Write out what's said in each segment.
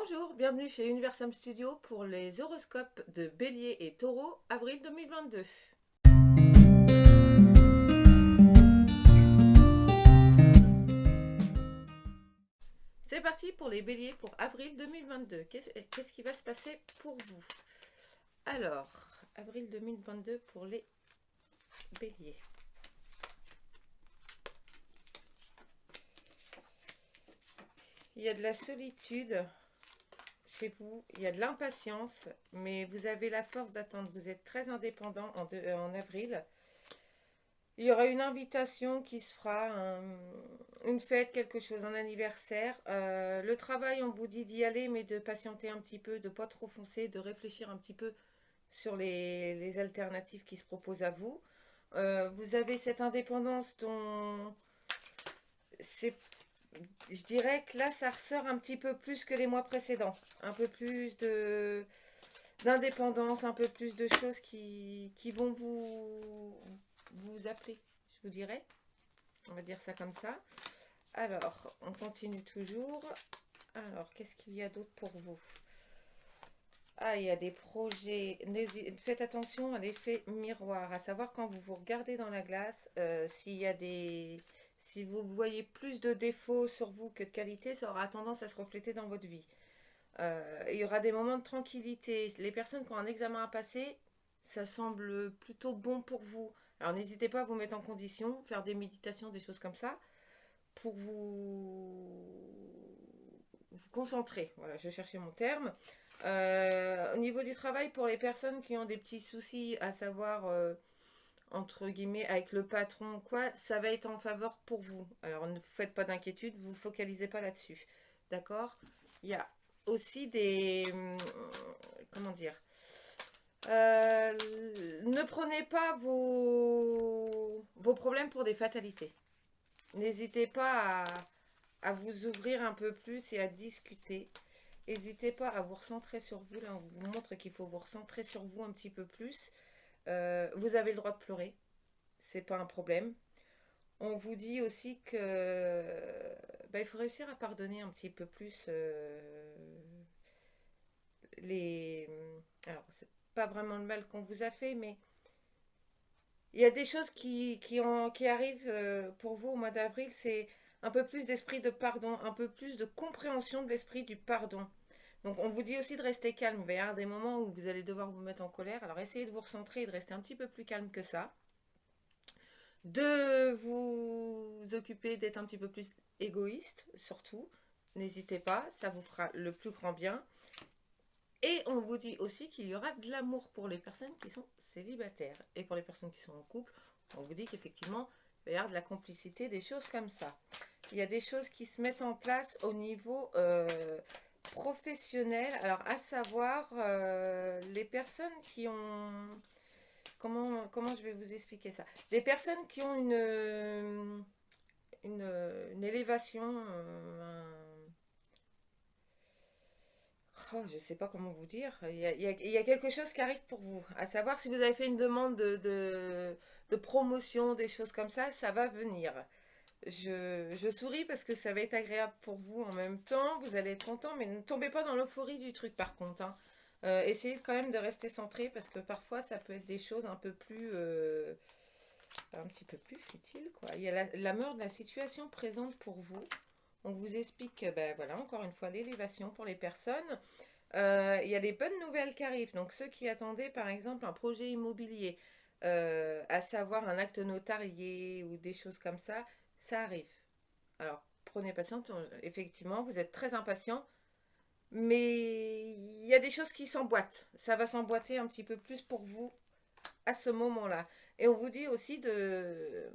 Bonjour, bienvenue chez Universum Studio pour les horoscopes de Bélier et Taureau, avril 2022. C'est parti pour les Béliers pour avril 2022. Qu'est-ce qui va se passer pour vous? Alors, avril 2022 pour les Béliers. Il y a de la solitude chez vous, il y a de l'impatience, mais vous avez la force d'attendre. Vous êtes très indépendant en avril. Il y aura une invitation qui se fera, une fête, quelque chose, un anniversaire. Le travail, on vous dit d'y aller, mais de patienter un petit peu, de ne pas trop foncer, de réfléchir un petit peu sur les alternatives qui se proposent à vous. Vous avez cette indépendance dont c'est, je dirais que là, ça ressort un petit peu plus que les mois précédents. Un peu plus d'indépendance, un peu plus de choses qui vont vous appeler, je vous dirais. On va dire ça comme ça. Alors, on continue toujours. Alors, qu'est-ce qu'il y a d'autre pour vous? Ah, il y a des projets. Faites attention à l'effet miroir, à savoir quand vous vous regardez dans la glace, s'il y a des... Si vous voyez plus de défauts sur vous que de qualités, ça aura tendance à se refléter dans votre vie. Il y aura des moments de tranquillité. Les personnes qui ont un examen à passer, ça semble plutôt bon pour vous. Alors n'hésitez pas à vous mettre en condition, faire des méditations, des choses comme ça, pour vous concentrer. Voilà, je cherchais mon terme. Au niveau du travail, pour les personnes qui ont des petits soucis, à savoir, entre guillemets, avec le patron, quoi, ça va être en faveur pour vous. Alors ne vous faites pas d'inquiétude, vous focalisez pas là-dessus. D'accord? Il y a aussi des... comment dire? Ne prenez pas vos problèmes pour des fatalités. N'hésitez pas à vous ouvrir un peu plus et à discuter. N'hésitez pas à vous recentrer sur vous. Là, on vous montre qu'il faut vous recentrer sur vous un petit peu plus. Vous avez le droit de pleurer. C'est pas un problème. On vous dit aussi que il faut réussir à pardonner un petit peu plus les... Alors, c'est pas vraiment le mal qu'on vous a fait, mais il y a des choses qui arrivent pour vous au mois d'avril. C'est un peu plus d'esprit de pardon, un peu plus de compréhension de l'esprit du pardon. Donc on vous dit aussi de rester calme. Il va y avoir des moments où vous allez devoir vous mettre en colère. Alors essayez de vous recentrer et de rester un petit peu plus calme que ça. De vous occuper d'être un petit peu plus égoïste, surtout. N'hésitez pas, ça vous fera le plus grand bien. Et on vous dit aussi qu'il y aura de l'amour pour les personnes qui sont célibataires. Et pour les personnes qui sont en couple, on vous dit qu'effectivement, il va y avoir de la complicité, des choses comme ça. Il y a des choses qui se mettent en place au niveau professionnel. Alors, à savoir, les personnes qui ont... Comment je vais vous expliquer ça? Les personnes qui ont une élévation, je ne sais pas comment vous dire. Il y a quelque chose qui arrive pour vous. À savoir, si vous avez fait une demande de promotion, des choses comme ça va venir. Je souris parce que ça va être agréable pour vous en même temps. Vous allez être content, mais ne tombez pas dans l'euphorie du truc par contre, hein. Essayez quand même de rester centré parce que parfois ça peut être des choses un petit peu plus futiles, quoi. Il y a la mort de la situation présente pour vous. On vous explique, ben voilà, encore une fois, l'élévation pour les personnes. Il y a des bonnes nouvelles qui arrivent. Donc ceux qui attendaient par exemple un projet immobilier, à savoir un acte notarié ou des choses comme ça arrive. Alors prenez patience, effectivement, vous êtes très impatient, mais il y a des choses qui s'emboîtent. Ça va s'emboîter un petit peu plus pour vous à ce moment-là. Et on vous dit aussi de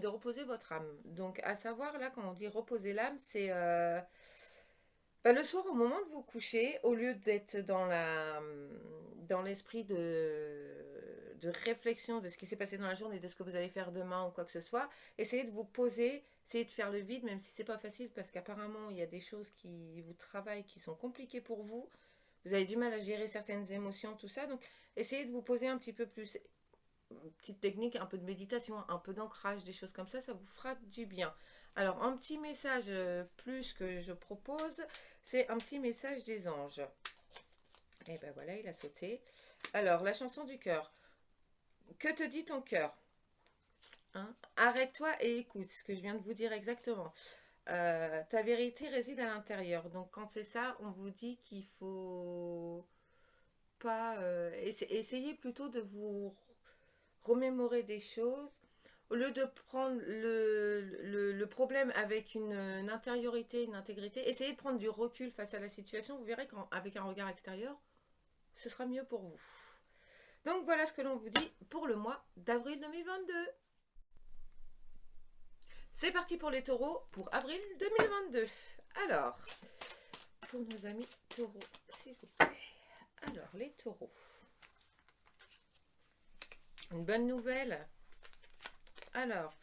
reposer votre âme. Donc à savoir, là, quand on dit reposer l'âme, c'est... le soir, au moment de vous coucher, au lieu d'être dans l'esprit de réflexion de ce qui s'est passé dans la journée, de ce que vous allez faire demain ou quoi que ce soit, essayez de vous poser, essayez de faire le vide, même si c'est pas facile, parce qu'apparemment, il y a des choses qui vous travaillent, qui sont compliquées pour vous. Vous avez du mal à gérer certaines émotions, tout ça. Donc, essayez de vous poser un petit peu plus. petite technique, un peu de méditation, un peu d'ancrage, des choses comme ça vous fera du bien. Alors, un petit message plus que je propose, c'est un petit message des anges. Et ben voilà, il a sauté. Alors, la chanson du cœur. Que te dit ton cœur, hein? Arrête-toi et écoute ce que je viens de vous dire exactement. Ta vérité réside à l'intérieur. Donc, quand c'est ça, on vous dit qu'il faut pas... essayez plutôt de vous remémorer des choses. Au lieu de prendre le problème avec une intériorité, une intégrité, essayez de prendre du recul face à la situation. Vous verrez qu'avec un regard extérieur, ce sera mieux pour vous. Donc voilà ce que l'on vous dit pour le mois d'avril 2022. C'est parti pour les taureaux pour avril 2022. Alors, pour nos amis taureaux, s'il vous plaît. Alors, les taureaux. Une bonne nouvelle. Alors,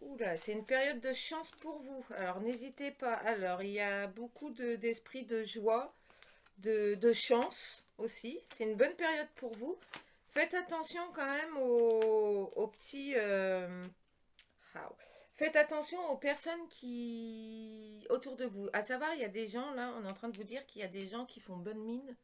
oula, c'est une période de chance pour vous. Alors, n'hésitez pas. Alors, il y a beaucoup d'esprit de joie, de chance aussi. C'est une bonne période pour vous. Faites attention quand même aux petits... Faites attention aux personnes qui... autour de vous. À savoir, il y a des gens, là, on est en train de vous dire qu'il y a des gens qui font bonne mine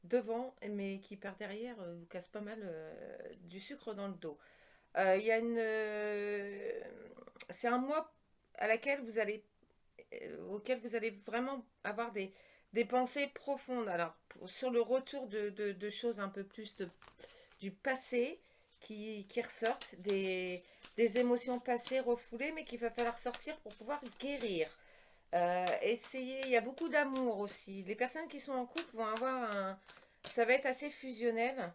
devant, mais qui par derrière vous cassent pas mal du sucre dans le dos. Il y a une... c'est un mois à laquelle vous allez, auquel vous allez vraiment avoir des pensées profondes. Alors, sur le retour de choses un peu plus du passé qui ressortent, des émotions passées refoulées, mais qu'il va falloir sortir pour pouvoir guérir. Essayez, il y a beaucoup d'amour aussi. Les personnes qui sont en couple vont avoir un... Ça va être assez fusionnel.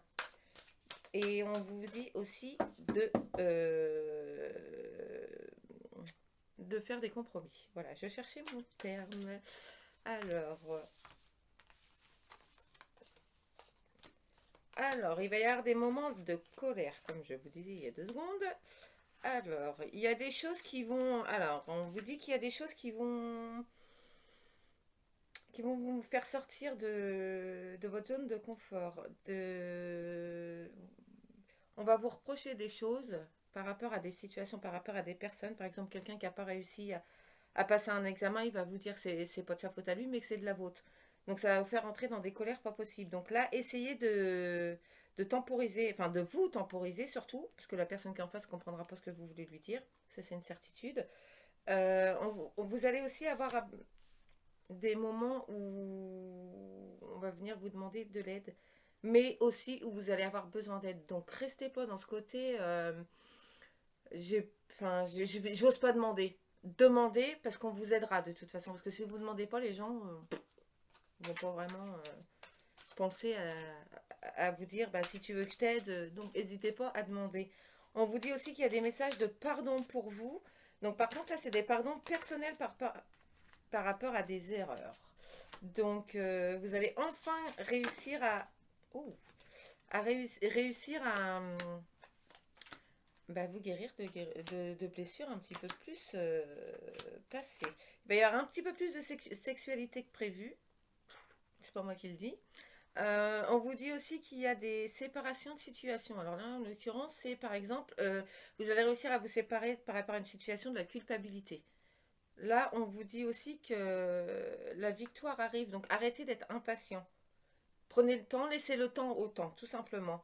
Et on vous dit aussi de faire des compromis. Voilà, je cherchais mon terme. Alors, il va y avoir des moments de colère, comme je vous disais il y a 2 secondes. Alors, il y a des choses qui vont... Alors, on vous dit qu'il y a des choses qui vont vous faire sortir de votre zone de confort. On va vous reprocher des choses par rapport à des situations, par rapport à des personnes. Par exemple, quelqu'un qui n'a pas réussi à passer un examen, il va vous dire que c'est pas de sa faute à lui, mais que c'est de la vôtre. Donc ça va vous faire entrer dans des colères pas possibles. Donc là, essayez de temporiser, enfin de vous temporiser surtout, parce que la personne qui est en face ne comprendra pas ce que vous voulez lui dire. Ça, c'est une certitude. Vous allez aussi avoir des moments où on va venir vous demander de l'aide, mais aussi où vous allez avoir besoin d'aide. Donc restez pas dans ce côté, j'ose pas demander. Demandez parce qu'on vous aidera de toute façon. Parce que si vous ne demandez pas, les gens vont pas vraiment penser à vous dire bah, si tu veux que je t'aide. Donc n'hésitez pas à demander. On vous dit aussi qu'il y a des messages de pardon pour vous. Donc par contre là c'est des pardons personnels par rapport à des erreurs. Donc, vous allez enfin réussir réussir à vous guérir de blessures un petit peu plus passées. Il va y avoir un petit peu plus de sexualité que prévu. C'est pas moi qui le dis. On vous dit aussi qu'il y a des séparations de situations. Alors là, en l'occurrence, c'est par exemple, vous allez réussir à vous séparer par rapport à une situation de la culpabilité. Là, on vous dit aussi que la victoire arrive, donc arrêtez d'être impatient. Prenez le temps, laissez le temps au temps, tout simplement.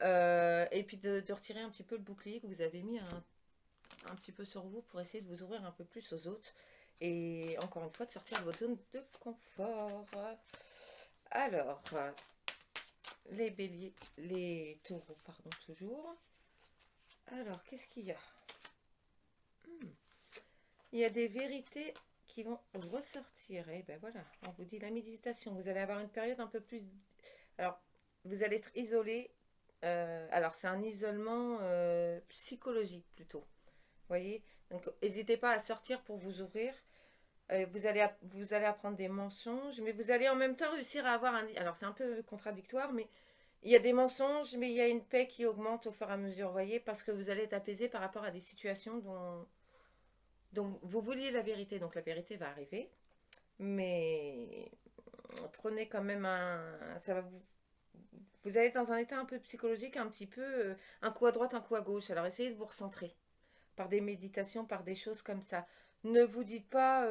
Et puis de retirer un petit peu le bouclier que vous avez mis un petit peu sur vous pour essayer de vous ouvrir un peu plus aux autres. Et encore une fois, de sortir de votre zone de confort. Alors, les béliers, les taureaux, pardon, toujours. Alors, qu'est-ce qu'il y a? Il y a des vérités qui vont ressortir. Et ben voilà, on vous dit la méditation. Vous allez avoir une période un peu plus... Alors, vous allez être isolé. Alors, c'est un isolement psychologique plutôt. Vous voyez? Donc, n'hésitez pas à sortir pour vous ouvrir. Vous allez apprendre des mensonges, mais vous allez en même temps réussir à avoir un... Alors, c'est un peu contradictoire, mais il y a des mensonges, mais il y a une paix qui augmente au fur et à mesure, vous voyez? Parce que vous allez être apaisé par rapport à des situations dont vous vouliez la vérité, donc la vérité va arriver. Mais prenez quand même ça va Vous allez être dans un état un peu psychologique, un petit peu, un coup à droite, un coup à gauche. Alors essayez de vous recentrer par des méditations, par des choses comme ça. Ne vous dites pas,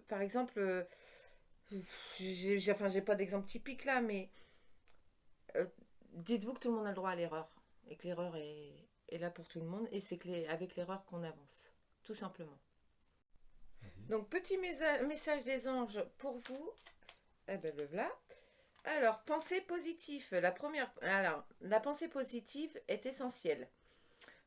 par exemple, enfin, j'ai pas d'exemple typique là, mais euh, dites-vous que tout le monde a le droit à l'erreur et que l'erreur est là pour tout le monde et c'est avec l'erreur qu'on avance, tout simplement. Vas-y. Donc, petit message des anges pour vous. Eh ben, le voilà. Alors, pensée positive. La pensée positive est essentielle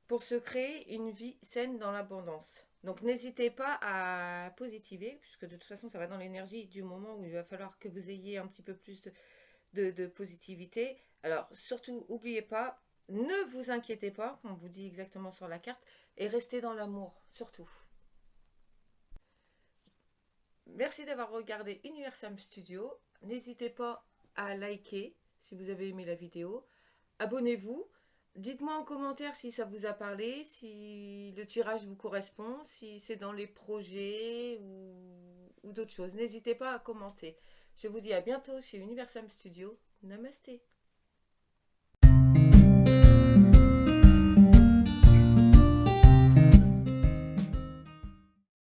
pour se créer une vie saine dans l'abondance. Donc n'hésitez pas à positiver, puisque de toute façon ça va dans l'énergie du moment où il va falloir que vous ayez un petit peu plus de positivité. Alors surtout, n'oubliez pas, ne vous inquiétez pas, comme on vous dit exactement sur la carte, et restez dans l'amour, surtout. Merci d'avoir regardé Universam Studio. N'hésitez pas à liker si vous avez aimé la vidéo. Abonnez-vous. Dites-moi en commentaire si ça vous a parlé, si le tirage vous correspond, si c'est dans les projets ou d'autres choses. N'hésitez pas à commenter. Je vous dis à bientôt chez Universam Studio. Namasté.